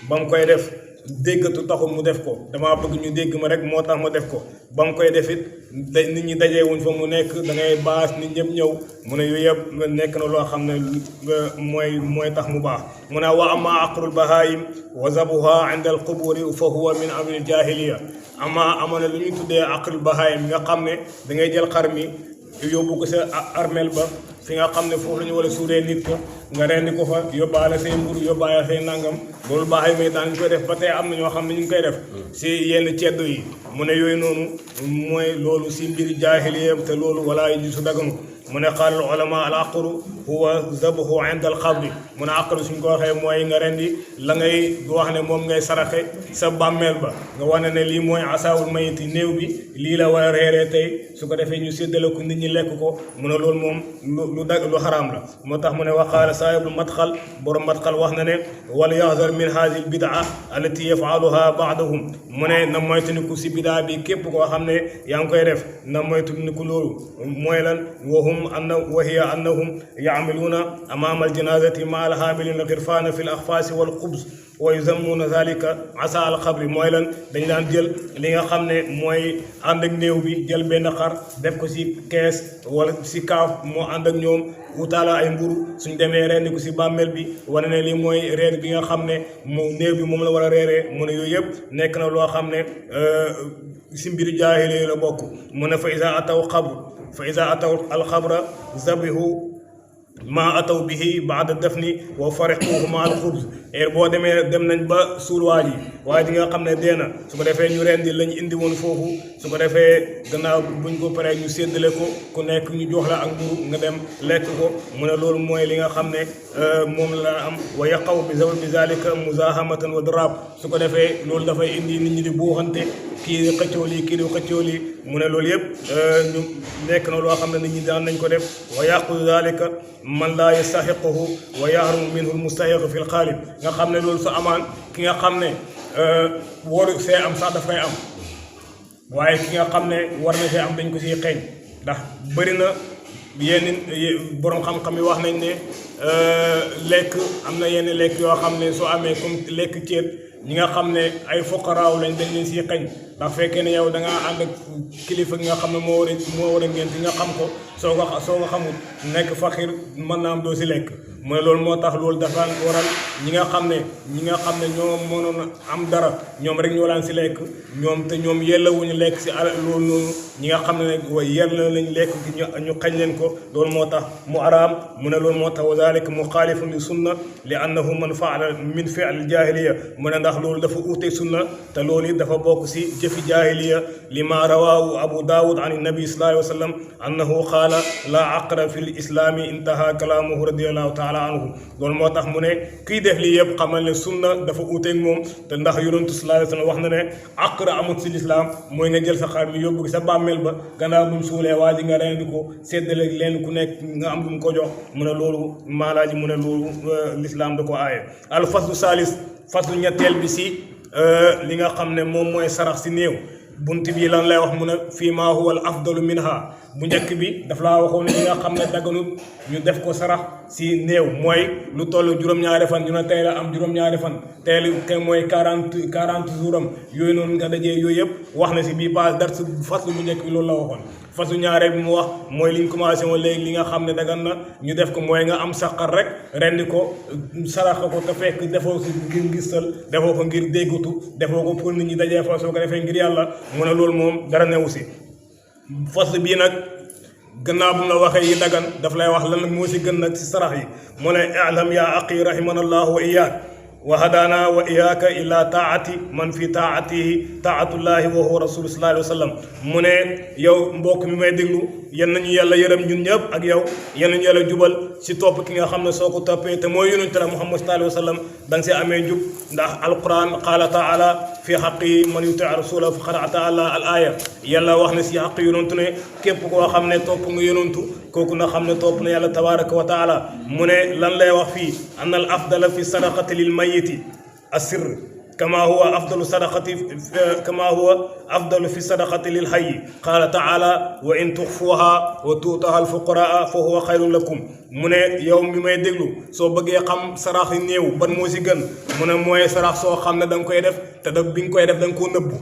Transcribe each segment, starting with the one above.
ba mu koy def déggatu taxul mu def ko damaa bëgg ñu dégg ma rek moo tax ma def ko ba mu koy def it nit ñi dajee wuñ fa mu nekk da ngay baas nit ñëpp ñëw mu ne yooyu yëpp nekk na loo xam ne mooy tax mu baax mu ne wa ama aqrul bahaim wa zabuha inda al quburi fa huwa min amri al jahiliya amoon na lu ñuy tuddee aqrul bahaim nga xam ne da ngay jël xar mi yóbbu ko sa armeel ba fi nga xam ne foofu la ñu war a suuree nit ko nga rendi ko fa yóbbaale say mburu yóbbaale say nangam loolu baaxee may daan ñu koy def ba tey am na ñoo xam ne ñu ngi koy def si yenn ceddo yi mu ne yooyu noonu mooy loolu si mbiri jaahiliya te loolu wala yi su daganu mu ne qaala al ulama al aqru huwa zabuhu inda al qabri mu ne aqru suñ ko waxee mooy nga rendi la ngay wax ne moom ngay saraxe sa bàmmeel ba nga wane ne lii mooy asaawul mayiti néew bi lii la war a reeree tey su ko defee ñu séddale ko nit ñi lekk ko mu ne loolu moom lu xaraam la moo tax mu ne wa qaala saahibul madxal borom madxal wax na ne wal yaxzar min haadihi al bidaa allati yafaaluha baadahum mu ne na moytandiku si bidaa bi képp koo xam ne yaa ngi koy def na moytandiku loolu mooy lan وهي أنهم يعملون أمام الجنازة مع الحاملين الغرفان في الأخفاس والخبز ويسمون ذلك عصا القبر mooy lan dañ daan jël li nga xam ne mooy ànd ak néew bi jël benn xar def ko si kees wala si kaaf moo ànd ak ñoom wutaala ay mburu suñ demee rendi ko si bàmmeel bi wane ne lii mooy reer bi nga xam ne néew bi moom la war a reeree mu ne yooyu yëpp nekk na loo xam ne si mbiru jaahiliya la bokk mu ne fa iza ataw alxabra zabihu ma ataw bihi baada dafni wa fariquhu ma alxubz boo demee dem nañ ba suul waa ji waaye di nga xam ne dee na su ko defee ñu rendi lañ indi woon foofu su ko defee gannaaw buñ ko paree ñu séddale ko ku nekk ñu jox la ak mburu nga dem lekk ko mu ne loolu mooy li nga xam ne moom la am wa yaqaw bi zalika muzahamatan wa darab su ko defee loolu dafay indi nit ñi di buuxante kii di xëccoo lii kii di xëccoo lii mu ne loolu yëpp ñu nekk na loo xam ne nit ñi daan nañ ko def wa yaqu zalika man laa yastaxiquhu wa yahrumu minhu almustaxiqu fi lxaalib nga xam ne loolu su amaan ki nga xam ne waru see am sax dafay am waaye ki nga xam ne war na see am dañ ko siy xeeñ ndax bëri na yenn borom xam-xam yi wax nañ ne lekk am na yenn lekk yoo xam ne soo amee comme lekk ceeb ñi nga xam ne ay foqaraaw lañ dañ leen siy xeeñ ndax fekkee ne yow da ngaa ànd ak kilifa gi nga xam ne moo war a ngénte nga xam ko soo ko xamul nekk faxir mën naa am doo si lekk mooy loolu moo tax loolu dafa waral ñi nga xam ne ñoo mënoon am dara ñoom rek ñoo laan si lekk ñoom te ñoom yellawuñu lekk si loolu noonu ñi nga xam ne nag way yella lañ lekk ñu xañ leen ko loolu moo tax mu araam mu ne loolu moo tax wa zalika muxaalifun li sunna li annahu man faala min fi'l jahiliya mu ne ndax loolu dafa uute sunna te loolu it dafa bokk si jëfi jahiliya li ma rawaahu abu daawud an nabi sallallahu alayhi wa sallam annahu qaala laa aqra fi l islaami intaha kalaamuhu radiallahu taala anhu loolu moo tax mu ne kiy def lii yëpp xamal ne sunna dafa uuteeg moom te ndax yonentu sallallahu alayhi wa sallam wax na ne aqra amut si lislaam mooy nga jël sa xar mi yóbbu sa bàmmeel ba gannaaw bu mu suulee waa ji nga rendi ko séddale leen ku nekk nga am lu mu ko jox mu ne loolu maalaaji mu ne loolu lislaam da ko aaye al faslu salis faslu ñetteel bi si li nga xam ne moom mooy sarax si néew bunt bi lan lay wax mu ne fii maa huwa al afdalu minha bu njëkk bi daf laa waxoon li nga xam ne daganut ñu def ko sarax si néew mooy lu toll juróom-ñaari fan ñu ne tey la am juróom-ñaari fan tey la mooy 40 jours am yooyu noonu nga dajee yooyu yëpp wax na si bii pas dar si faslu bu njëkk bi loolu la waxoon fasu ñaareel bi mu wax mooy liñ commencé woon léegi li nga xam ne dagan na ñu def ko mooy nga am saqar rek rendi ko sarax ko te fekk defoo si ngir gisal defoo ko ngir déggatu defoo ko pour nit ñi dajee fa soo ko defee ngir yàlla mu ne loolu moom dara newu si fasl bii nag gannaaw bu mu la waxee yi dagan daf lay wax lan moo si gën nag si sarax yi mu ne i'lam yaa aqi rahimanallahu wa iyyaak wa hadaana wa iyaaka ila taati man fi taatihi taatullahi wa huwa rasulu sallallahu alayhi wa sallam mu ne yow mbokk mi may déglu yal nañu yàlla yërëm ñun ñëpp ak yow yal nañu yàlla jubal si topp ki nga xam ne soo ko toppee te mooy yonente la Muhammad sallallahu alayhi wa sallam da nga si amee njub ndax alquran qaala taala fi xaqi man yuti rasula fa qad ata Allah al aya yàlla wax na si xaq yonentu ne képp koo xam ne topp nga yonentu kooku na xam ne topp na yàlla tabaraka wa taala mu ne lan lay wax fii anna al afdala fi sadaqati lil mayiti asir كما هو أفضل صدقة كما هو أفضل في الصدقة للحي قال تعالى وإن تخفوها وتؤتوها الفقراء فهو خير لكم mu ne yow mi may déglu soo bëggee xam sarax yi néew ban moo si gën mu ne mooy sarax soo xam ne da nga koy def te da bi nga koy def da nga koo nëbbu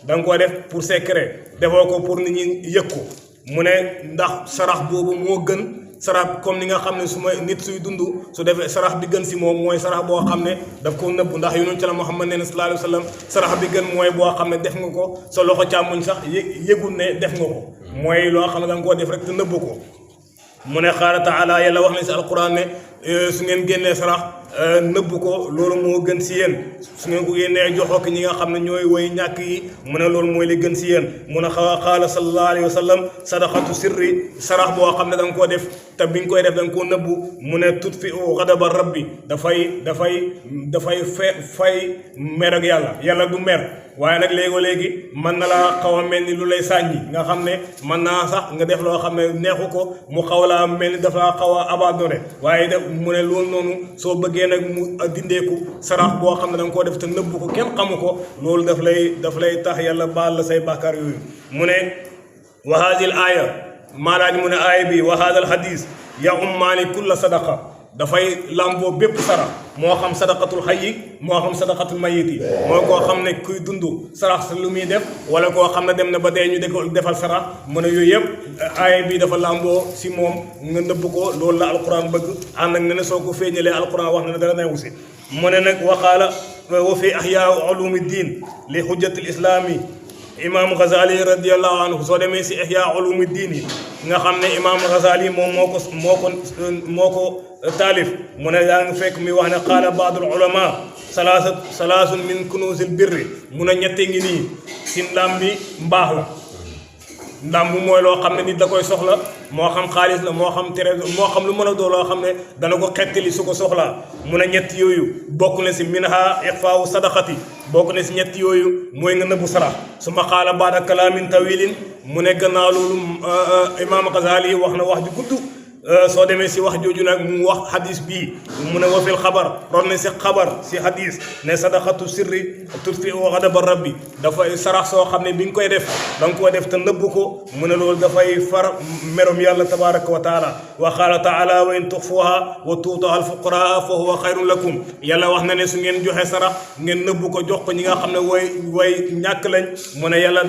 da nga koy def pour secret defoo ko pour nit ñi yëg ko mu ne ndax sarax boobu moo gën sarax comme ni nga xam ne su ma nit suy dund su defee sarax bi gën si moom mooy sarax boo xam ne daf ko nëbb ndax yonent ci la Muhammad nee na sallallahu alayhi wa sallam sarax bi gën mooy boo xam ne def nga ko sa loxo càmmoñ sax yëgul ne def nga ko mooy loo xam ne da nga koo def rek te nëbb ko mu ne qaala taala yàlla wax na si alquran ne su ngeen génnee sarax nëbb ko loolu moo gën si yéen su ngeen ko génnee joxoo ko ñi nga xam ne ñooy woy ñàkk yi mu ne loolu mooy li gën si yéen mu ne qaala sallallahu alayhi wa sallam sadaqatu sirri sarax boo xam ne da nga koo def te bi nga koy def da nga koo nëbbu mu ne tutfi'u ghadaba rabbi dafay fay mer ak yàlla du mer waaye nag léegi mën na laa xaw a mel ni lu lay sànni nga xam ne mën naa sax nga def loo xam ne neexu ko mu xaw laa mel ni dafa laa xaw a abandonné waaye def mu ne loolu noonu soo bëggee nag mu dindeeku sarax boo xam ne da nga koo def te nëbbu ko kenn xamu ko loolu daf lay tax yàlla baal la say bàkkaar yooyu mu ne wa haadil aaya maalaaj mu ne aaya bi wa haadal hadis ya ummaani kulla sadaqa dafay lamboo bépp sarax moo xam sadaqatul xayyi moo xam sadaqatul mayiti moo koo xam ne kuy dund sarax sa lu muy def wala koo xam ne dem na ba dee ñu defal sarax mu ne yooyu yëpp aaya bi dafa lamboo si moom nga nëbb ko loolu la alquran bëgg ànd ak ne soo ko feeñalee alquran wax na ne dara newu si mu ne nag waxaala wa fi ahyaa ulumi diin li hujjatil islami imam Ghazali radiyallahu anhu soo demee si ihya ulumi diin yi nga xam ne imam Ghazali moom moo ko taalif mu ne yaa ngi fekk mi wax ne qaala baadul ulama salaasun min kunuusil birri mu ne ñette ngi nii si ndam bi mbaax la ndam bu mooy loo xam ne nit da koy soxla moo xam xaalis la moo xam tere moo xam lu mën a doo loo xam ne dana ko xettali su ko soxlaa mu ne ñett yooyu bokk na si minha ixfaawu sadaqati bokk na si ñett yooyu mooy nga nëbbu sarax su ma xaala baada kalaamin tawilin mu ne gannaaw loolu imaam Ghazali wax na wax ju gudd soo demee si wax jooju nag mu wax hadis bii mu ne wa fil xabar ron na si xabar si hadis ne sadaqatu sirri tutfi'u ghadaba rabbi dafay sarax soo xam ne bi nga koy def da nga koo def te nëbb ko mu ne loolu dafay far merom yàlla tabaraka wa taala wa qaala taala wa in tuxfuha wa tuutuha al fuqaraa fa huwa xayrun lakum yàlla wax na ne su ngeen joxe sarax ngeen nëbb ko jox ko ñi nga xam ne way ñàkk lañ mu ne yàlla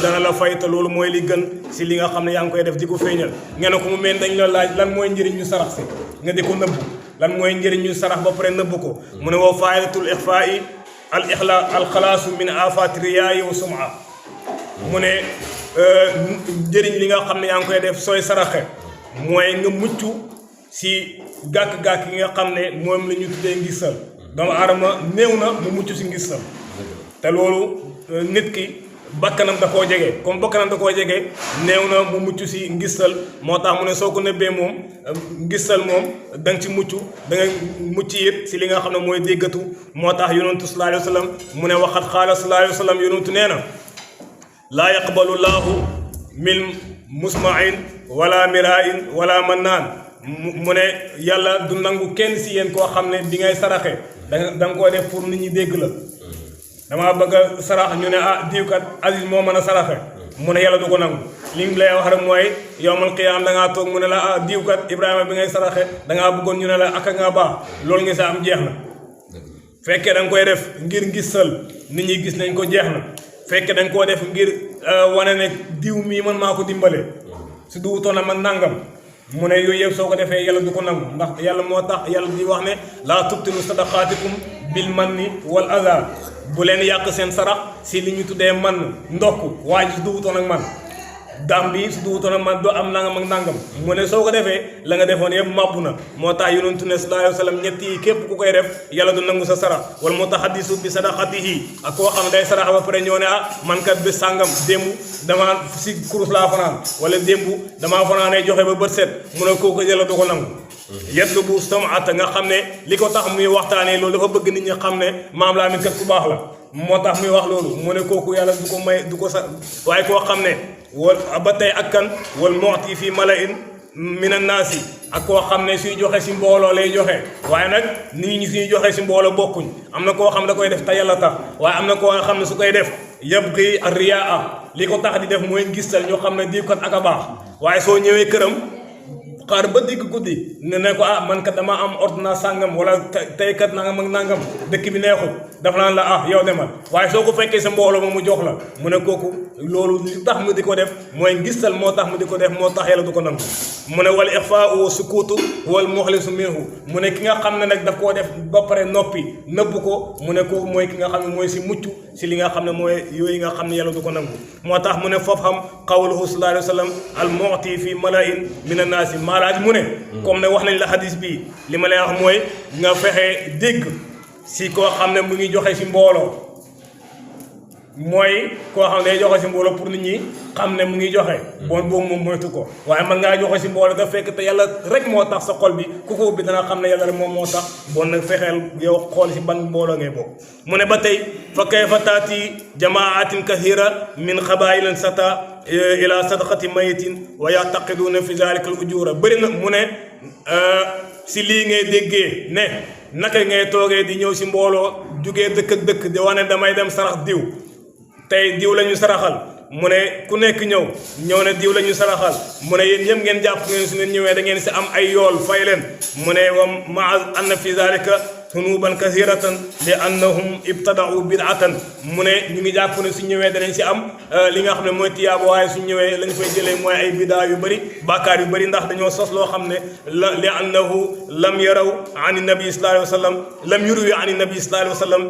dana la fay te loolu mooy li gën si li nga xam ne yaa ngi koy def di ko feeñal ngeen ko mu mel dañ la laaj lan mooy njëriñ ñu sarax si nga di ko nëbb lan mooy njëriñ ñu sarax ba pare nëbb ko mu ne wa faa'idatul ixfaa'i al xalaasu min afaati riyaa'i wa sum'a mu ne njëriñ li nga xam ne yaa ngi koy def sooy saraxe mooy nga mucc si gàkk-gàkk yi nga xam ne moom la ñu tuddee ngistal doomu aadama néew na mu mucc si ngistal te loolu nit ki bakkanam da koo jege comme bakkanam da koo jege néew na mu mucc si ngistal moo tax mu ne soo ko nëbbee moom ngistal moom da nga ci mucc da nga mucc it si li nga xam ne mooy déggatu moo tax yonentu sallallahu alayhi wa sallam mu ne waxat xaala sallallahu alayhi wa sallam yonentu nee na laa yaqbalu llaahu min musma'in wala mira'in wala mannaan mu ne yàlla du nangu kenn si yéen koo xam ne bi ngay saraxe da nga koo def pour nit ñi dégg la dama bëgg a sarax ñu ne diwkat Aziz moo mën a saraxe mu ne yàlla du ko nangu li mu lay wax rek mooy yowmal qiyaam da ngaa toog mu ne la diwkat Ibrahima bi ngay saraxe da ngaa bëggoon ñu ne la ak nga baax loolu nga sa am jeex na fekkee da nga koy def ngir ngisal nit ñi gis nañ ko jeex na fekkee da nga koo def ngir wane ne diw mii man maa ko dimbale su duwutoon na man nangam mu ne yooyu yëpp soo ko defee yàlla du ko nangu ndax yàlla moo tax yàlla di wax ne laa tubtilu sadaqaatikum bil manni wal azaa bu leen yàq seen sarax si li ñu tuddee man ndokk waa ji su duwutoon ak man dam bi su duwutoon ak man doo am nangam ak nangam mu ne soo ko defee la nga defoon yëpp màbbu na moo tax yonentu ne sallallahu alayhi wa sallam ñett yi képp ku koy def yàlla du nangu sa sarax wala moo tax hadisu bi sadaqatihi ak koo xam day sarax ba pare ñëw ne man kat bés sàngam démb damaa si kurus laa fanaan wala démb damaa fanaanee joxe ba bët set mu ne kooku yàlla du ko nangu yetlu bu samaata nga xam ne li ko tax muy waxtaanee loolu dafa bëgg nit ñi xam ne maam laa min kat ku baax la moo tax muy wax loolu mu ne kooku yàlla du ko may du ko sa waaye koo xam ne wal ba tey ak kan wal mu'ti fi mala'in min an-naasi ak koo xam ne suy joxe si mbooloo lay joxe waaye nag nit ñi suy joxe si mbooloo bokkuñ am na koo xam ne da koy def te yàlla tax waaye am na koo xam ne su koy def yabghi ar-riyaa li ko tax di def mooy gisal ñoo xam ne diw kat ak a baax waaye soo ñëwee këram xaar ba digg guddi ne ko man kat dama am ordonnance sàngam wala tey kat nangam ak nangam dëkk bi neexul dafa naan la yow demal waaye soo ko fekkee sa mbooloo ma mu jox la mu ne kooku loolu li tax mu di ko def mooy ngistal moo tax mu di ko def moo tax yàlla du ko nangu mu ne wal ixfaau wa sukuutu wal muxlisu minhu mu ne ki nga xam ne nag daf koo def ba pare noppi nëbb ko mu ne kooku mooy ki nga xam ne mooy si mucc si li nga xam ne mooy yooyu nga xam ne yàlla du ko nangu moo tax mu ne foofu xam qawluhu sallallahu alayhi wa sallam al mu'ti fi malaa'in min annaasi maalaaj mu ne comme ne wax nañ la hadis bi li ma lay wax mooy nga fexe dégg si koo xam ne mu ngi joxe si mbooloo mooy koo xam ne day joxe si mbooloo pour nit ñi xam ne mu ngi joxe bon boobu moom moytu ko waaye man ngaa joxe si mbooloo da fekk te yàlla rek moo tax sa xol bi ku ko ubbi dana xam ne yàlla rek moom moo tax bon nag fexeel yow xool si ban mbooloo ngay bokk mu ne ba tey fa kayfa taati jamaatin kathira min xabailin sata ila sadaqati mayitin wa yactaqiduuna fi zalika al ujura bëri na mu ne si lii ngay déggee ne naka ngay toogee di ñëw si mbooloo jugee dëkk ak dëkk di wane damay dem sarax diw tey diw la ñu saraxal mu ne ku nekk ñëw ne diw la ñu saraxal mu ne yéen ñëpp ngeen jàpp ngeen su ngeen ñëwee da ngeen si am ay yool fay leen mu ne wa maa anna fi zalika sunuban kasiratan li annahum ibtadau bidatan mu ne ñu ngi jàpp ne su ñëwee danañ si am li nga xam ne mooy tiyaabo waaye su ñëwee lañ fay jëlee mooy ay bidaa yu bëri bàkkaar yu bëri ndax dañoo sos loo xam ne li annahu lam yaraw an nabi sallallahu alayhi wa sallam lam yurwi an nabi sallallahu alayhi wa sallam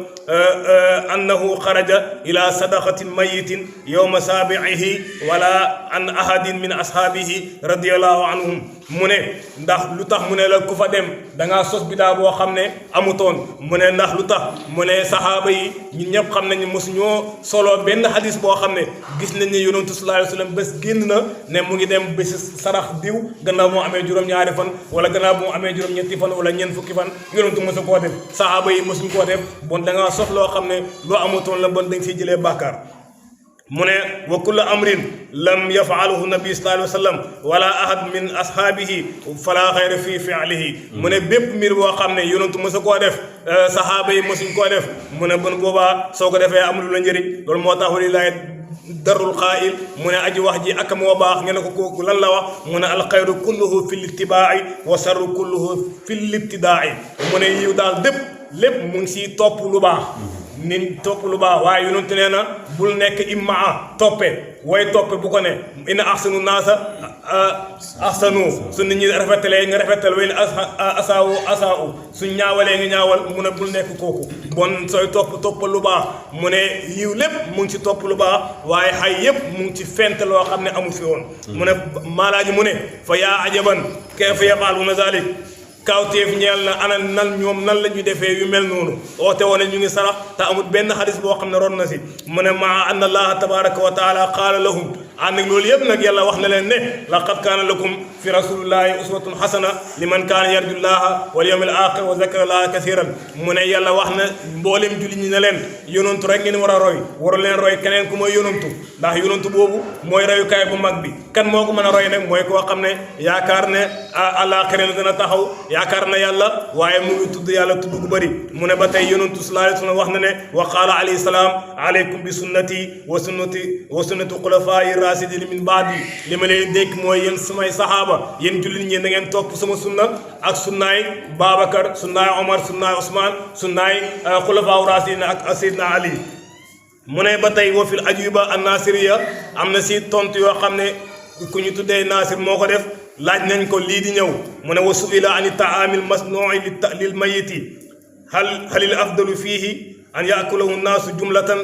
annahu xaraja ila sadaqatin mayitin yowma saabiihi wala an ahadin min ashaabihi radiallahu anhum mu ne ndax lu tax mu ne la ku fa dem da ngaa sos bidaa boo xam ne amutoon mu ne ndax lu tax mu ne saxaaba yi ñun ñëpp xam nañu mosu ñoo solo benn hadis boo xam ne gis nañ ne yonentu sallallahu alayhi wa sallam bés génn na ne mu ngi dem bés sarax diw gannaaw moo amee juróom-ñaari fan wala gannaaw moo amee juróom-ñetti fan wala ñeent fukki fan yonentu mosu koo def saxaaba yi mosuñ koo def bon da ngaa sos loo xam ne loo amutoon la bon dañ siy jëlee bàkkaar mu ne wa kullu amrin lam yafaaluhu nabi sallallahu alayhi wa sallam wala ahad min ashaabihi fala xayra fi fialihi mu ne bépp mbir boo xam ne yonentu mësu koo def sahaaba yi mësuñ koo def mu ne bon boobaa soo ko defee amul la njëriñ loolu moo tax walilahi darul qaa'il mu ne aji wax ji ak moo baax ngeen ko kooku lan la wax mu ne alxayru kulluhu fi littibaai wa sarru kulluhu fi libtidaai mu ne yiw daal lépp mu ngi si topp lu baax nin topp lu baax waaye yonent nee na bul nekk immaa toppe way toppe bu ko ne ina ahsanu naasa ahsanu su nit ñi rafetalee nga rafetal way asaawu suñ ñaawalee nga ñaawal mu ne bul nekk kooku bon sooy topp lu baax mu ne yiw lépp mu ngi ci topp lu baax waaye xay yëpp mu ngi ci fent loo xam ne amu fi woon mu ne maalaaji mu ne fa yaa ajaban kayfa yaf'aluuna zalik kawteef ñeel na ana ñoom nan la ñu defee yu mel noonu oote woon ñu ngi sarax te amul benn xadis boo xam ne ron na si mu ne maa anna allaha tabaraka wa taala qaala lahum ànd ak loolu yëpp nag yàlla wax na leen ne laqad kaana lakum fi rasulillahi uswatun xasana liman kaana yarju llaha wal yawmil axir wa zakara llaha kasiran mu ne yàlla wax na mboolem julli ñi ne leen yonantu rek ngeen war a roy waru leen roy keneen ku mooy yonantu ndax yonantu boobu mooy royukaay bu mag bi kan moo ko mën a roy nag mooy koo xam ne yaakaar ne àllaaxira la dana taxaw yaakaar na yàlla waaye mu ngi tudd yàlla tudd gu bëri mu ne ba tey yonantu sallallahu alayhi wa sallam wax na ne wa qaala alayhi salaam aleykum bi sunnati wa sunnati xulafaa'i rasidin min baadi li ma leen dénk mooy yéen samay saxaaba yéen jullit ñi da ngeen topp sama sunna ak sunnaay Babacar sunnaay Omar sunnaay Ousmane sunnaay xulafaa'i rasidin ak Seydina Ali mu ne ba tey wa fil ajuba an nasiriya am na si tontu yoo xam ne ku ñu tuddee Nasir moo ko def laaj nañ ko lii di ñëw mu ne wa suila ani taamil masnuui lil mayiti halil afdalu fiihi an yaakulahu nnaasu jumlatan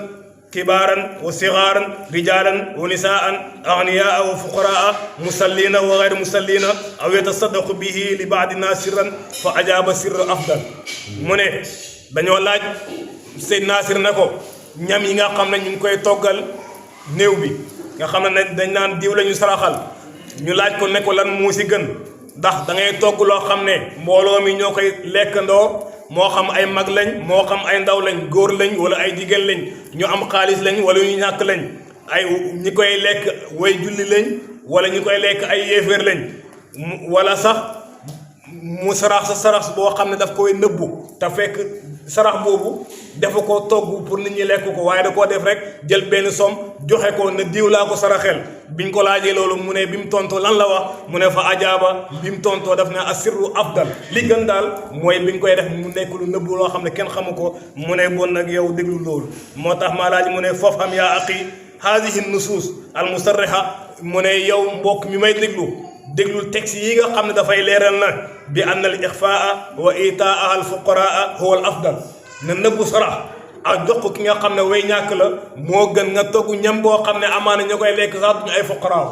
kibaaran wa sigaaran rijaalan wa nisaan agniyaa wa fuqaraa musallina wa gayr musallina aw yatasaddaqu bihi li baadi naas sirran fa ajaaba sirru afdal mu ne dañoo laaj Seyd Nasir ne ko ñam yi nga xam ne ñu ngi koy toggal néew bi nga xam ne dañ naan diw la ñu saraxal ñu laaj ko ne ko lan moo si gën ndax da ngay togg loo xam ne mbooloo mi ñoo koy lekkandoo moo xam ay mag lañ moo xam ay ndaw lañ góor lañ wala ay jigéen lañ ñu am xaalis lañ wala ñu ñàkk lañ ay ñi koy lekk way julli lañ wala ñi koy lekk ay yéeféer lañ wala sax mu sarax sa sarax boo xam ne daf koy nëbbu te fekk sarax boobu dafa ko togg pour nit ñi lekk ko waaye da koo def rek jël benn som joxe ko ne diw laa ko saraxel biñ ko laajee loolu mu ne bi mu tontoo lan la wax mu ne fa ajaaba bi mu tontoo daf ne asirru afdal li gën daal mooy bi nga koy def mu nekk lu nëbbu loo xam ne kenn xamu ko mu ne bon nag yow déglu loolu moo tax maa laaj mu ne foofu xam yaa aqi haadihi nusuus al musarriha mu ne yow mbokk mi may déglul texte yi nga xam ne dafay leeral na bi anna al ixfaa wa itaa al fuqaraa huwa al afdal na nëbbu sarax ak jox ko ki nga xam ne way ñàkk la moo gën nga togg ñam boo xam ne amaana ñu koy lekk sax duñu ay fuqaraaw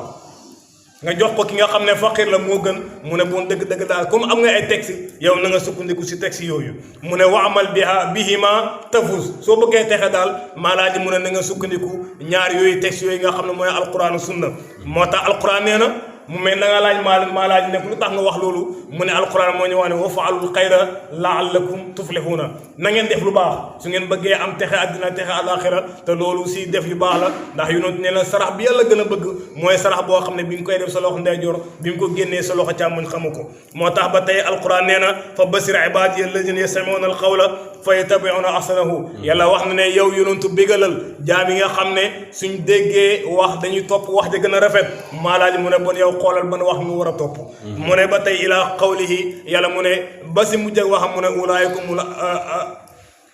nga jox ko ki nga xam ne faqir la moo gën mu ne bon dëgg-dëgg daal comme am nga ay texte yow na nga sukkandiku si texte yooyu mu ne wa amal bihima tafuz soo bëggee texe daal maalaaji mu ne na nga sukkandiku ñaar yooyu texte yooyu nga xam ne mooy alquran sunna moo tax alquran nee na mu mel na nga laaj maa laaj nekk lu tax nga wax loolu mu ne alquran moo ñu wax ne wa faalul xayra laallakum tuflihuna na ngeen def lu baax su ngeen bëggee am texe àddina texe àlaxira te loolu si def lu baax la ndax yonent nee na sarax bi yàlla gën a bëgg mooy sarax boo xam ne bi nga koy def sa loxo ndeyjoor bi nga ko génnee sa loxo càmmoñ xamu ko moo tax ba tey alquran nee na fa basir ibadiya alladina yastamiuna alqawla fa yattabiuna ahsanahu yàlla wax na ne yow yonentu bégalal jaam yi nga xam ne suñ déggee wax dañuy topp wax ja gën a rafet maa laaj mu ne bon yow xoolal ban wax nga war a topp mu ne ba tey ilaa qawlihi yàlla mu ne ba si mujj ak waxam mu ne ulaayikum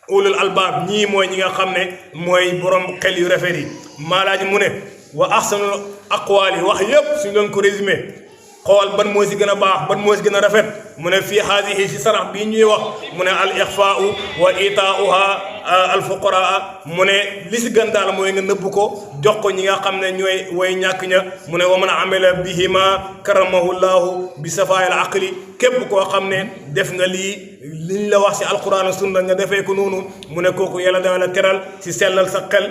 ulul albaab ñii mooy ñi nga xam ne mooy borom xel yu rafet yi maalaaj mu ne wa ahsanul aqwaali wax yëpp suñ doon ko résumé xool ban moo si gën a baax ban moo si gën a rafet mu ne fii haadihi si sarax bii ñuy wax mu ne al ixfaau wa itaauha al fuqaraa mu ne li si gën daal mooy nga nëbb ko jox ko ñi nga xam ne ñooy way ñàkk ña mu ne wa man amila bihima karamahu llahu bi safaayil aqli képp koo xam ne def nga lii liñ la wax si alquran sunna nga defee ko noonu mu ne kooku yàlla dana la teral si sellal sa xel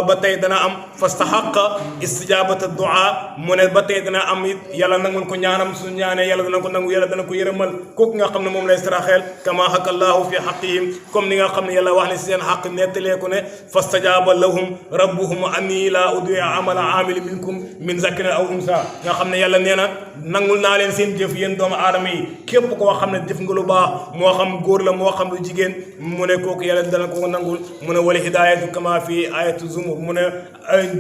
ba tey dana am fastahaqa istijabata du'a mu ne ba tey dana am it yàlla nangul ko ñaanam su ñaanee yàlla dana ko nangu yàlla dana ko yërëmal kooku nga xam ne moom lay saraxeel kama haka allahu fi xaqihim comme ni nga xam ne yàlla wax ne si seen xaq nettalee ko ne fastajaba lahum rabbuhum anni la udi'a amala amili minkum min zakarin aw unsa nga xam ne yàlla nee na nangul naa leen seen jëf yéen doomu aadama yi képp koo xam ne jëf nga lu baax moo xam góor la moo xam lu jigéen mu ne kooku yàlla dana ko nangul mu ne wala hidayatu kama fi ayatu zumur mu ne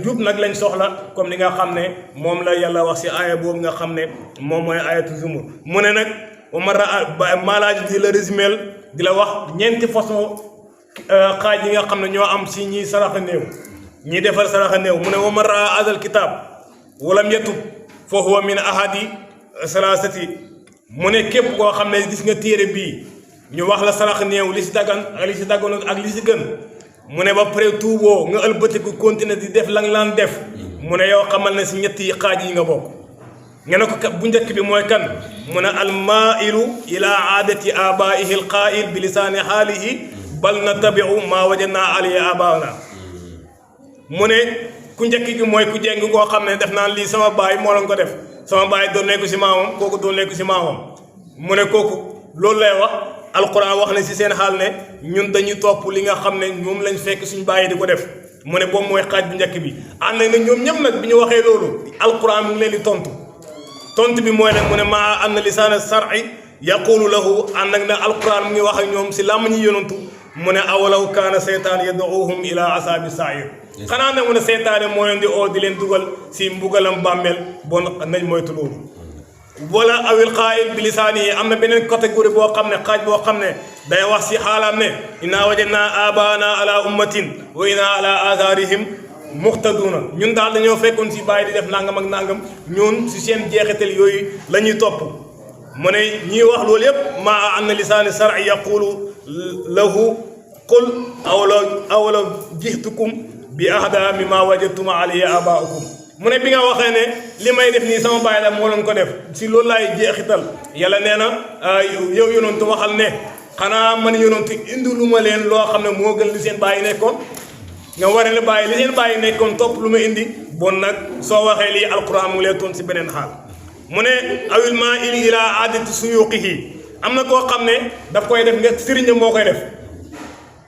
jub nag lañ soxla comme ni nga xam ne moom la yàlla wax si aaya boobu nga xam ne moom mooy ayatu zumur mu ne nag maalaaj di la résumel di la wax ñeenti façon xaaj yi nga xam ne ñoo am si ñi saraxa néew ñi defal saraxa néew mu ne wa man raa adal kitab walam yatub fa huwa min ahadi salasati mu ne képp koo xam ne gis nga téere bii ñu wax la sarax néew li si daggan ak li si dagganut ak li si gën mu ne ba pare tuuboo nga ëlbatiku continuer di def lang laan def mu ne yow xamal ne si ñetti xaaj yi nga bokk nga ne ko bu njëkk bi mooy kan mu ne almailu ila aadati abaihi alqail bi lisaani xaalihi bal natabiu maa wajadna alayhi abaana mu ne ku njëkk gi mooy ku jeng koo xam ne def naan lii sama baay moo lañ ko def sama baay doon nekku si maamam kooku doon nekku si maamam mu ne kooku loolu lay wax alquran wax ne si seen xaal ne ñun dañuy topp li nga xam ne moom lañ fekk suñu bàyyi di ko def mu ne boobu mooy xaaj bu njëkk bi ànd na ñoom ñëpp nag bi ñu waxee loolu alquran mu ngi leen di tontu bi mooy nag mu ne maa anna lisaana sar'i yaqulu lahu ànd ak ne alquran mu ngi wax ak ñoom si làmm ñi yonantu mu ne awalaw kaana seytaan yad'uuhum ila asaabi sair xanaa ne mu ne seytaane moo leen di oo di leen dugal si mbugalam bàmmeel bon nañ moytu loolu wala awil qaa'il bi lisaani yi am na beneen catégorie boo xam ne xaaj boo xam ne day wax si xaalaam ne inna wajadna abaana ala ummatin wa inna ala atharihim muqtaduna ñun daal dañoo fekkoon si bàyyi di def nangam ak nangam ñun si seen jeexital yooyu la ñuy topp mu ne ñiy wax loolu yëpp maa anna lisaani sar'i yaqulu lahu qul awla jihtukum bi ahda mimma wajadtum alayhi abaakum mu ne bi nga waxee ne li may def nii sama bàyyi la moo leen ko def si loolu laay jeexital yàlla nee na yow yonantu waxal ne xanaa man yonantu indi lu ma leen loo xam ne moo gën li seen bàyyi nekkoon nga war ne bàyyi li seen bàyyi nekkoon topp lu ma indi bon nag soo waxee lii alquran mu leen toon si beneen xaal mu ne awil maa ili ila aadati suyuqihi am na koo xam ne daf koy def nga sëriñ moo koy def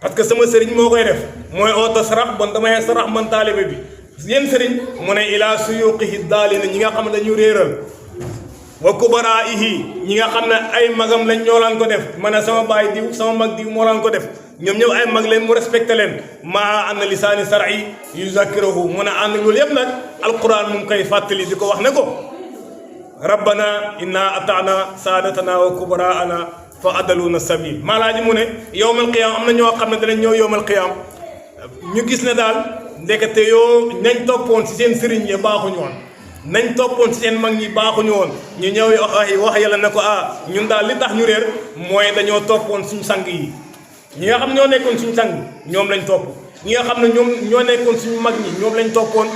parce que sama sëriñ moo koy def mooy ooto sarax bon damay sarax man taalibe bi yéen sëriñ mu ne ilaa suyuqihi daali na ñi nga xam ne dañu réeral wa kubaraihi ñi nga xam ne ay magam lañ ñoo laan ko def ma ne sama baay diw sama mag diw moo laan ko def ñoom ñëpp ay mag leen mu respecté leen maa ànd lisaani sar'i yuzakkirahu mu ne ànd loolu yëpp nag alquran mu ngi koy fàttali di ko wax ne ko rabbana inna ataana saadatana wa kubaraana fa adaluna sabil maalaaji mu ne yowmal qiyaam am na ñoo xam ne danañ ñëw yowmal qiyaam ñu gis ne daal ndekete yoo nañ toppoon ci seen sëriñ yi baaxuñu woon nañ toppoon ci seen mag ñi baaxuñu woon ñu ñëw wax yàlla ne ko ñun daal li tax ñu réer mooy dañoo toppoon suñu sang yi ñi nga xam ñoo nekkoon suñu sang ñoom lañ topp ñi nga xam ne ñoom ñoo nekkoon suñu mag ñi ñoom lañ toppoon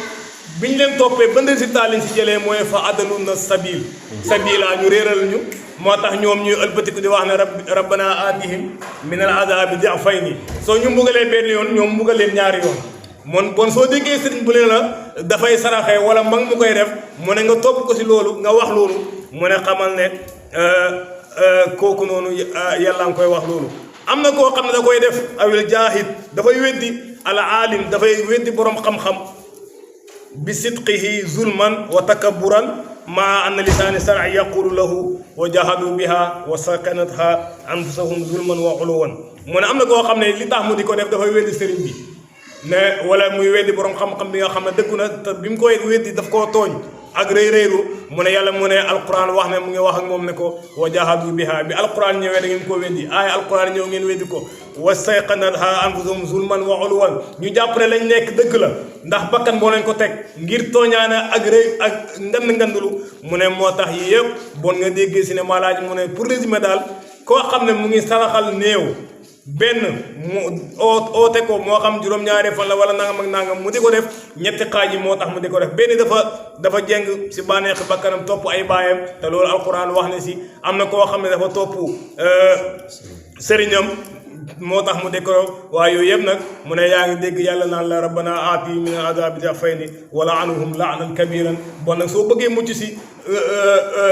biñ leen toppee ban résultat lañ si jëlee mooy fa adaluna sabila ñu réeral ñu moo tax ñoom ñuy ëlbatiku di wax ne rabbana aatihim min al azabi di'fayni soo ñu mbugalee benn yoon ñoom mbugal leen ñaari yoon bon soo déggee sëriñ bu leen la dafay saraxee wala mag mu koy def mu ne nga topp ko si loolu nga wax loolu mu ne xamal ne kooku noonu yàlla nga koy wax loolu am na koo xam ne da koy def awil jaahid dafay weddi al aalim dafay weddi borom xam-xam bi sidqihi zulman wa takabburan ma anna lisaani sar'i yaqulu lahu wa jahadu biha wa sakanatha anfusahum zulman wa uluwan mu ne am na koo xam ne li tax mu di ko def dafay weddi sëriñ bi ne wala muy weddi borom xam-xam bi nga xam ne dëggu na te bi mu koy weddi daf koo tooñ ak rëy-rëylu mu ne yàlla mu ne alquran wax ne mu ngi wax ak moom ne ko wa jahadu biha bi alquran ñëwee da ngeen ko weddi aaya alquran ñëw ngeen weddi ko wa sayqanatha anfusahum zulman wa uluwan ñu jàpp ne lañ nekk dëgg la ndax bakkan boo leen ko teg ngir tooñaane ak rëy ak ngandulu mu ne moo tax yi yëpp bon nga déggee si ne malaaj mu ne pour résumer daal koo xam ne mu ngi saraxal néew benn mu oote ko moo xam juróom-ñaari fan la wala nangam ak nangam mu di ko def ñetti xaaj yi moo tax mu di ko def benn dafa jeng si bànneexi bakkanam topp ay baayam te loolu alquran wax ne si am na koo xam ne dafa topp sëriñam moo tax mu di ko waaye yooyu yëpp nag mu ne yaa ngi dégg yàlla naan la rabbana aati min azabi dafayni wala anhum laanan kabiran bon nag soo bëggee mucc si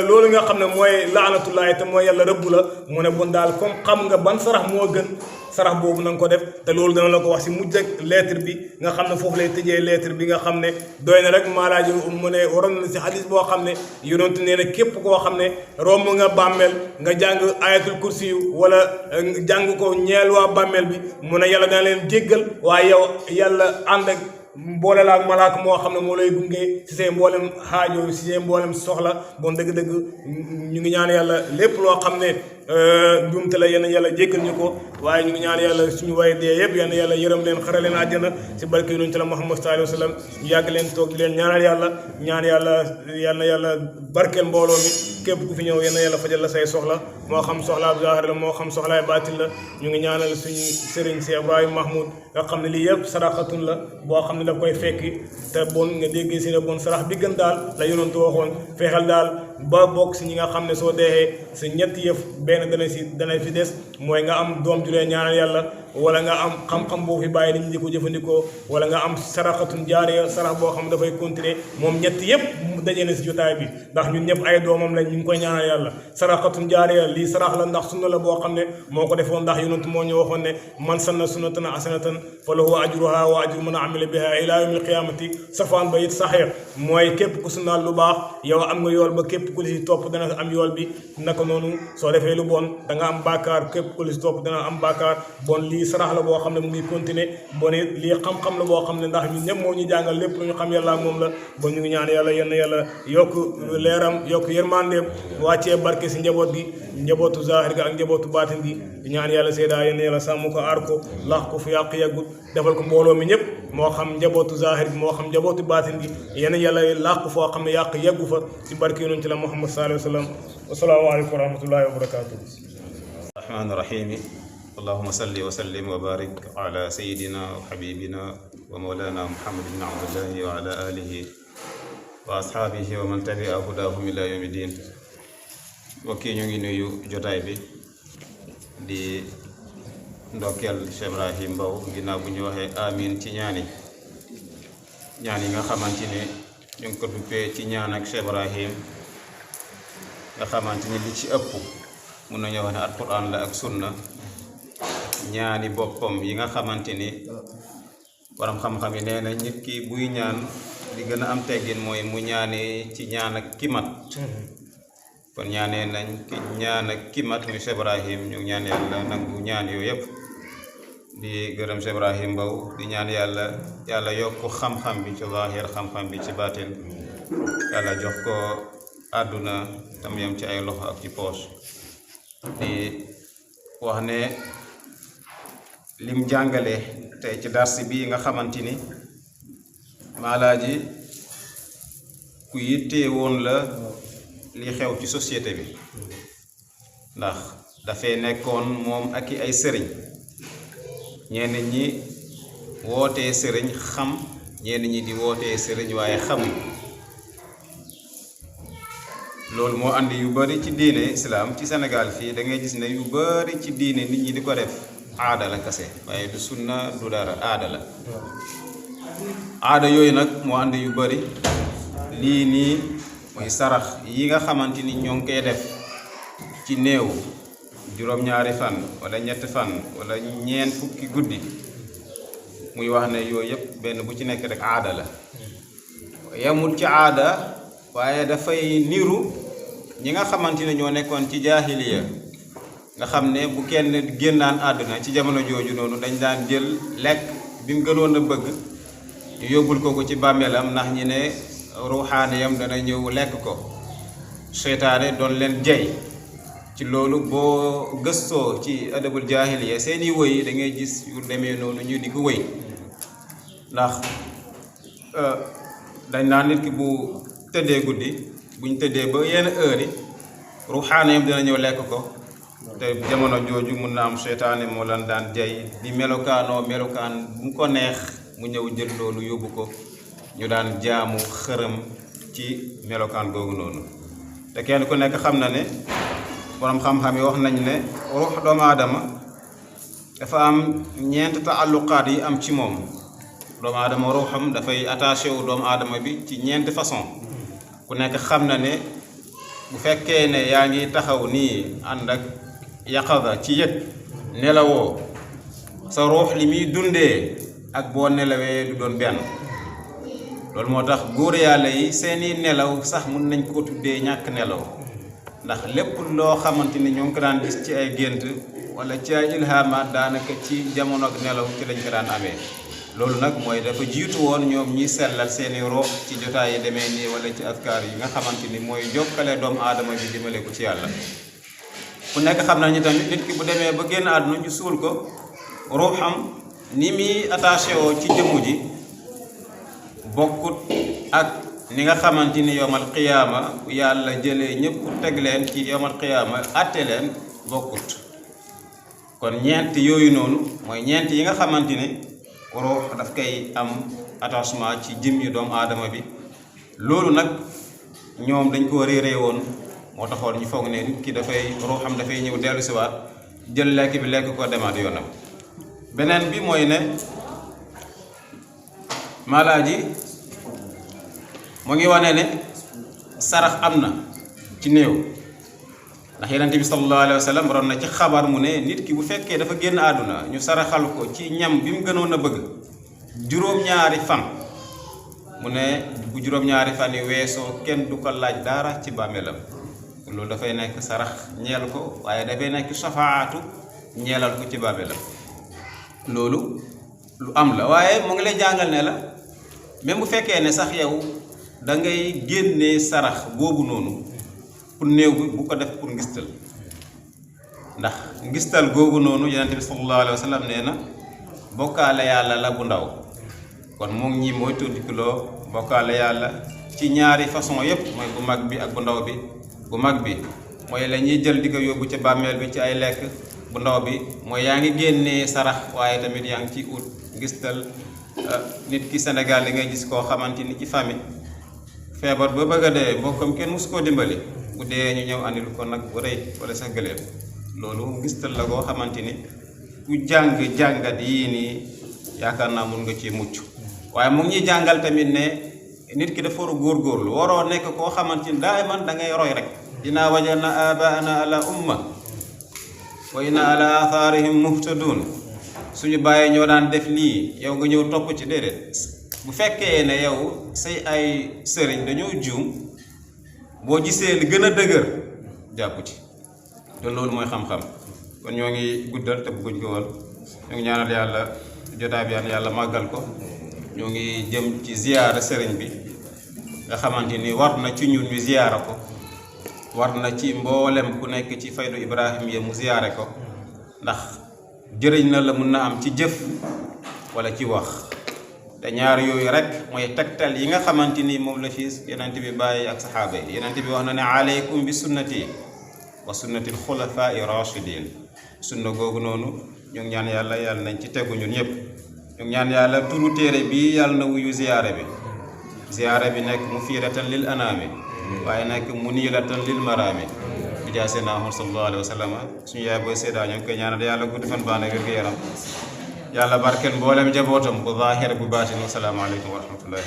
loolu nga xam ne mooy laanatullaahi te mooy yàlla rëbb la mu ne bon daal comme xam nga ban sarax moo gën sarax boobu na nga ko def te loolu dana la ko wax si mujj ak lettre bi nga xam ne foofu lay tëjee lettre bi nga xam ne doy na rek maalaaji mu ne waroon na si xadis boo xam ne yonent nee na képp koo xam ne romb nga bàmmeel nga jàng ayatul kursi yu wala jàng ko ñeel waa bàmmeel bi mu ne yàlla dana leen jéggal waaye yow yàlla ànd ak boole la ak malaaka moo xam ne moo lay gunge si seen mboolem xaajo si seen mboolem soxla bon dëgg-dëgg ñu ngi ñaan yàlla lépp loo xam ne njuumte la yenn yàlla jéggal ñu ko waaye ñu ngi ñaan yàlla suñu way dee yëpp yenn yàlla yërëm leen xare leen àjjana si barke yonent la Muhammad sallallahu alayhi wa sallam ñu yàgg leen toog di leen ñaanal yàlla ñaan yàlla barkeel mbooloo mi képp ku fi ñëw yenn yàlla fajal la say soxla moo xam soxlaab zahir la moo xam soxlaay baatin la ñu ngi ñaanal suñu sëriñ si Ibrahima Mahmoud nga xam ne lii yëpp saraxatun la boo xam ne daf koy fekki te bon nga déggee si ne bon sarax bi gën daal la yonent waxoon fexeel daal ba bokk si ñi nga xam ne soo deexee sa ñetti yëf benn dana fi des mooy nga am doom ju leen ñaanal yàlla wala nga am xam-xam boo fi bàyyi nit ñi di ko jëfandikoo wala nga am saraxatun jaariya sarax boo xam ne dafay continuer moom ñett yëpp mu dajee na si jotaay bi ndax ñun ñëpp ay doomam lañ ñu ngi koy ñaanal yàlla saraxatun jaariya lii sarax la ndax sunna la boo xam ne moo ko defoon ndax yonent moo ñu waxoon ne man sanna sunnatan hasanatan falahu ajruha wa ajru man amila biha ila yawmil qiyamati safaan ba it saxeex mooy képp ku sunnaal lu baax yow am nga yool ba képp ku li si topp dana am yool bi naka noonu soo defee lu bon da nga am bàkkaar képp ku li si topp dana am bàkkaar bon lii sarax la boo xam ne mu ngi continuer bon it lii xam-xam la boo xam ne ndax ñun ñëpp moo ñu jàngal lépp lu ñu xam yàlla ak moom la bon ñu ngi ñaan yàlla yenn yàlla yokk leeram yokk yërmandeem wàccee barke si njaboot gi njabootu zahir ga ak njabootu baatin gi di ñaan yàlla seedaa yenn yàlla sàmm ko aar ko laax ko fu yàq yàggut defal ko mbooloo mi ñëpp moo xam njabootu zahir bi moo xam njabootu baatin gi yenn yàlla laax ko foo xam ne yàq yàggu fa si barke yonent la Muhammad sallallahu alayhi wa sallam assalaamu aleykum wa rahmatullahi wa barakatuh rahmaani rahiim allahumma salli wa sallim wa barik ala sayyidina wa habibina wa mawlana muhammad ibn abdullahi wa ala alihi wa ashaabihi wa man tabia hudahum ila yawmi din mbokk yi ñu ngi nuyu jotaay bi di ndokkeel Cheikh Ibrahim Mbow ginnaaw bu ñu waxee amin ci ñaan yi nga xamante ne ñu ngi ko duppee ci ñaan ak Cheikh Ibrahim nga xamante ni li ci ëpp mun nañu wax ne alquran la ak sunna ñaani boppam yi nga xamante ni borom xam-xam yi nee na nit ki buy ñaan li gën a am teggin mooy mu ñaane ci ñaan ak ki mat kon ñaanee nañ ki ñaan ak ki mat muy Cheikh Ibrahim ñu ñaan yàlla nangu ñaan yooyu yëpp di gërëm Cheikh Ibrahim Mbow di ñaan yàlla yokk xam-xam bi ci zahir xam-xam bi ci baatin yàlla jox ko àdduna tam yam ci ay loxo ak ci poche di wax ne lim jàngale tey ci darsi bii nga xamante ni Maalaaji ku yittee woon la li xew ci société bi ndax dafay nekkoon moom ak i ay sëriñ ñenn ñi wootee sëriñ xam ñenn ñi di wootee sëriñ waaye xamuñ loolu moo andi yu bari ci diine islam ci Sénégal fii da ngay gis ne yu bari ci diine nit ñi di ko def aada la kase waaye du sunna du dara aada la aada yooyu nag moo andi yu bari lii nii mooy sarax yi nga xamante ni ñoo ngi koy def ci néew juróom-ñaari fan wala ñetti fan wala ñeent fukki guddi muy wax ne yooyu yëpp benn bu ci nekk rek aada la yamul ci aada waaye dafay niru ñi nga xamante ne ñoo nekkoon ci jaahiliya nga xam ne bu kenn génnaan àdduna ci jamono jooju noonu dañ daan jël lekk bi mu gënoon a bëgg ñu yóbbul ko ci bàmmeelam ndax ñi ne ruuxaaniyam dana ñëw lekk ko seytaane doon leen jey ci loolu boo gëstoo ci adabul jaahiliya seeni wëy da ngay gis yu demee noonu ñu di ko wëy ndax dañ naan nit ki bu tëddee guddi buñ tëddee ba yenn heure yi ruuxaaniyam dana ñëw lekk ko te jamono jooju mun na am seytaane moo lan daan jey di melokaanoo melokaan bu ko neex mu ñëw jël loolu yóbbu ko ñu daan jaamu xërëm ci melokaan googu noonu te kenn ku nekk xam na ne borom xam-xam yi wax nañ ne ruux doomu aadama dafa am ñeent taalluqaat yi am ci moom doomu aadama ruuxam dafay attaché wu doomu aadama bi ci ñeenti façon ku nekk xam na ne bu fekkee ne yaa ngi taxaw nii ànd ak yaqada ci yëg nelawoo sa ruux li muy dundee ak boo nelawee du doon benn loolu moo tax góor yàlla yi seeni nelaw sax mun nañ ko tuddee ñàkk nelaw ndax lépp loo xamante ni ñoo ngi ko daan gis ci ay gént wala ci ay ilhamaat daanaka ci jamono ak nelaw ci lañ ko daan amee loolu nag mooy dafa jiitu woon ñoom ñi sellal seeni ruux ci jotaay yi demee nii wala ci askar yi nga xamante ni mooy jokkale doomu aadama bi dimale ko ci yàlla ku nekk xam nañu tamit nit ki bu demee ba génn àdduna ñu suul ko ruuxam ni muy attaché woo ci jëmm ji bokkut ak ni nga xamante ni yowmal qiyaama yàlla jëlee ñëpp teg leen ci yowmal qiyaama atte leen bokkut kon ñeent yooyu noonu mooy ñeent yi nga xamante ni ruux daf koy am attachement ci jëmmi doomu aadama bi loolu nag ñoom dañ ko réeree woon moo taxoon ñu foog ne nit ki dafay ruuxam dafay ñëw dellu siwaat jël lekk bi lekk ko demaat yoonam beneen bi mooy ne Maalaaji mu ngi wane ne sarax am na ci néew ndax Yonent bi sallallahu alayhi wa sallam ron na ci xabar mu ne nit ki bu fekkee dafa génn àdduna ñu saraxal ko ci ñam bi mu gënoon a bëgg juróom-ñaari fan mu ne bu juróom-ñaari fan yi weesoo kenn du ko laaj dara ci bàmmeelam loolu dafay nekk sarax ñeel ko waaye dafay nekk safaatu ñeelal ko ci bàmmeelam loolu lu am la waaye mu ngi lay jàngal ne la même bu fekkee ne sax yow da ngay génnee sarax boobu noonu pour néew bi bu ko def pour ngistal ndax ngistal googu noonu Yonent bi sallallahu alayhi wa sallam nee na bokkaale yàlla la bu ndaw kon moom ñi mooy tuddikuloo bokkaale yàlla ci ñaari façon yépp mooy bu mag bi ak bu ndaw bi bu mag bi mooy la ñuy jël di ko yóbbu ca bàmmeel bi ci ay lekk bu ndaw bi mooy yaa ngi génnee sarax waaye tamit yaa ngi ci ut ngistal nit ki Sénégal li ngay gis koo xamante ni ci famille feebar ba bëgg a dee bokkam kenn musu koo dimbali bu dee ñu ñëw andil ko nag bu rëy wala sax gëléem loolu ngistal la koo xamante ni ku jàngat yii nii yaakaar naa mun nga ci mucc waaye mu ngi ñuy jàngal tamit ne nit ki dafa war a góorgóorlu waroo nekk koo xamante ni daay man da ngay roy rek dinaa wajadna abaana ala umma wa inna ala atharihim muhtadun suñu bàyyee ñoo daan def lii yow nga ñëw topp ci déedéet bu fekkee ne yow say ay sëriñ dañoo juum boo gisee li gën a dëgër jàpp ci te loolu mooy xam-xam. kon ñoo ngi guddal te bëgguñ ko woon ñoo ngi ñaanal yàlla jotaay bi yàlla màggal ko. ñoo ngi jëm ci ziyaara sëriñ bi nga xamante ni war na ci ñun ñu ziyaara ko, war na ci mboolem ku nekk ci faydu Ibrahim ya mu ziyaare ko, ndax jëriñ na la mun na am ci jëf wala ci wax. te ñaar yooyu rek mooy tegtal yi nga xamante ni moom la fi yenent bi bàyyi ak saxaaba yi. yenent bi wax na ne aleykum bi sunnati wa sunnati xulafaa i rachidin. sunna googu noonu ñu ngi ñaan yàlla nañ ci tegu ñun ñëpp. ñu ngi ñaan yàlla turu téere bi yàlla na wuyu ziyaare bi nekk mufiidatan lil anaami waaye nekk muniilatan lil maraami bi jaa seenaa Muhammad sallallahu alayhi wa sallam. suñu yaay booy seedaa ñu ngi koy ñaanal yàlla gudd fan baa nekk wér-gu-yaram, yàlla barkeel mboolem jabootam bu zaahir bu baatin. Wassalaamu aleykum wa rahmatullahi.